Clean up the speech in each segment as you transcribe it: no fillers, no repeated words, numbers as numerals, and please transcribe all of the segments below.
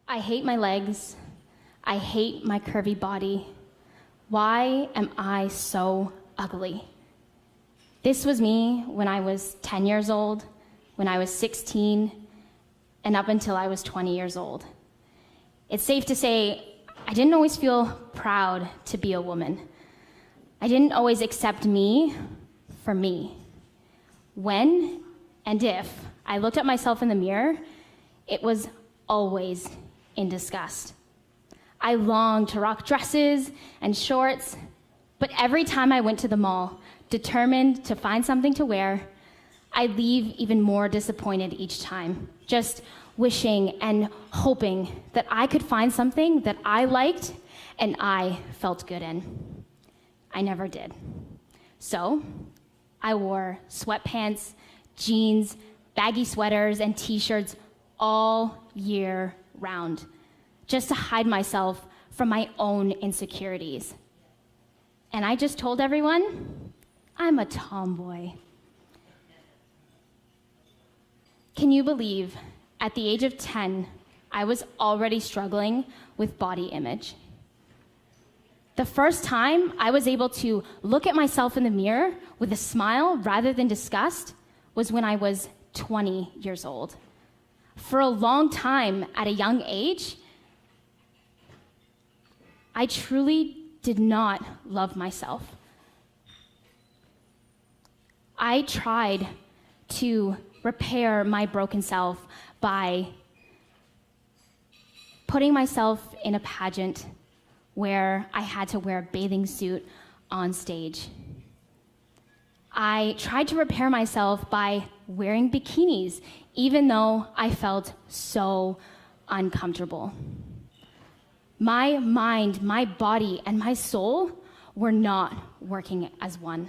I hate my legs. I hate my curvy body. Why am I so ugly? This was me when I was 10 years old, when I was 16, and up until I was 20 years old. It's safe to say I didn't always feel proud to be a woman. I didn't always accept me for me. When and if I looked at myself in the mirror, it was always in disgust. I longed to rock dresses and shorts, but every time I went to the mall, determined to find something to wear, I'd leave even more disappointed each time, just wishing and hoping that I could find something that I liked and I felt good in. I never did. So I wore sweatpants, jeans, baggy sweaters, and t-shirts all year round, just to hide myself from my own insecurities. And I just told everyone, I'm a tomboy. Can you believe at the age of 10, I was already struggling with body image? The first time I was able to look at myself in the mirror with a smile rather than disgust was when I was 20 years old. For a long time at a young age, I truly did not love myself. I tried to repair my broken self by putting myself in a pageant where I had to wear a bathing suit on stage. I tried to repair myself by wearing bikinis, even though I felt so uncomfortable. My mind, my body, and my soul were not working as one.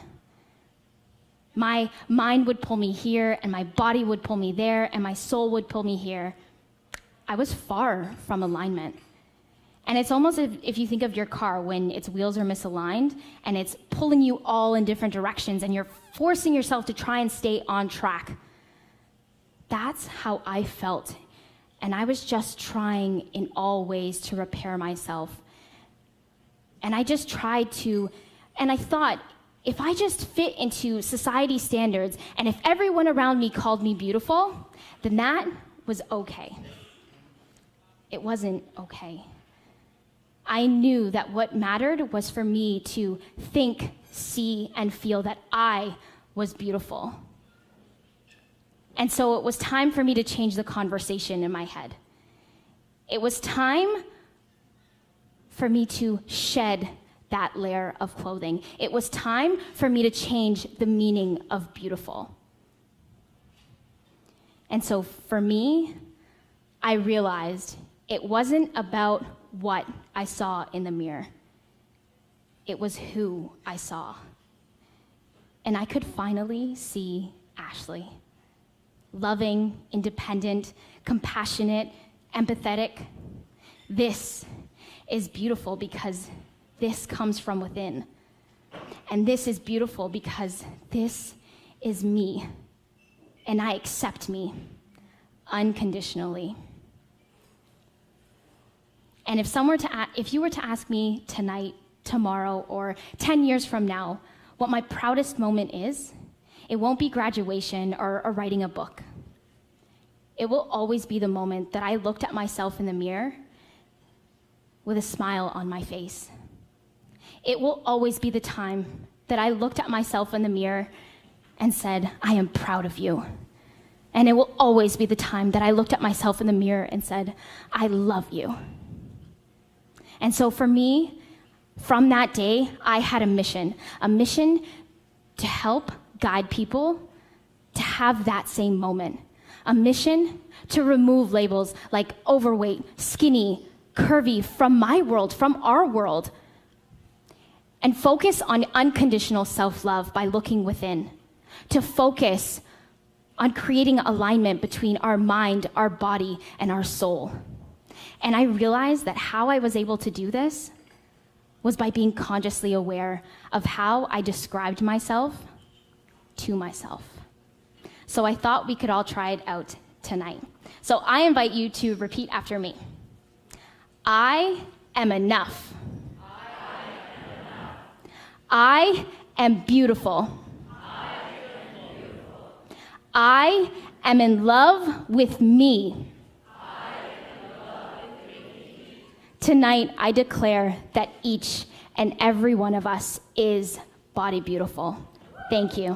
My mind would pull me here, and my body would pull me there, and my soul would pull me here. I was far from alignment. And it's almost as if you think of your car when its wheels are misaligned, and it's pulling you all in different directions, and you're forcing yourself to try and stay on track. That's how I felt. And I was just trying in all ways to repair myself. And I just tried to, and I thought, if I just fit into society standards, and if everyone around me called me beautiful, then that was okay. It wasn't okay. I knew that what mattered was for me to think, see, and feel that I was beautiful. And so it was time for me to change the conversation in my head. It was time for me to shed that layer of clothing. It was time for me to change the meaning of beautiful. And so for me, I realized it wasn't about what I saw in the mirror. It was who I saw. And I could finally see Ashley. Loving, independent, compassionate, empathetic. This is beautiful because this comes from within. And this is beautiful because this is me. And I accept me unconditionally. And if you were to ask me tonight, tomorrow, or 10 years from now, what my proudest moment is, it won't be graduation or writing a book. It will always be the moment that I looked at myself in the mirror with a smile on my face. It will always be the time that I looked at myself in the mirror and said, I am proud of you. And it will always be the time that I looked at myself in the mirror and said, I love you. And so for me, from that day, I had a mission to help guide people to have that same moment, a mission to remove labels like overweight, skinny, curvy from my world, from our world, and focus on unconditional self-love by looking within, to focus on creating alignment between our mind, our body, and our soul. And I realized that how I was able to do this was by being consciously aware of how I described myself to myself. So I thought we could all try it out tonight. So I invite you to repeat after me. I am enough. I am beautiful. I am in love with me. Tonight, I declare that each and every one of us is body beautiful. Thank you.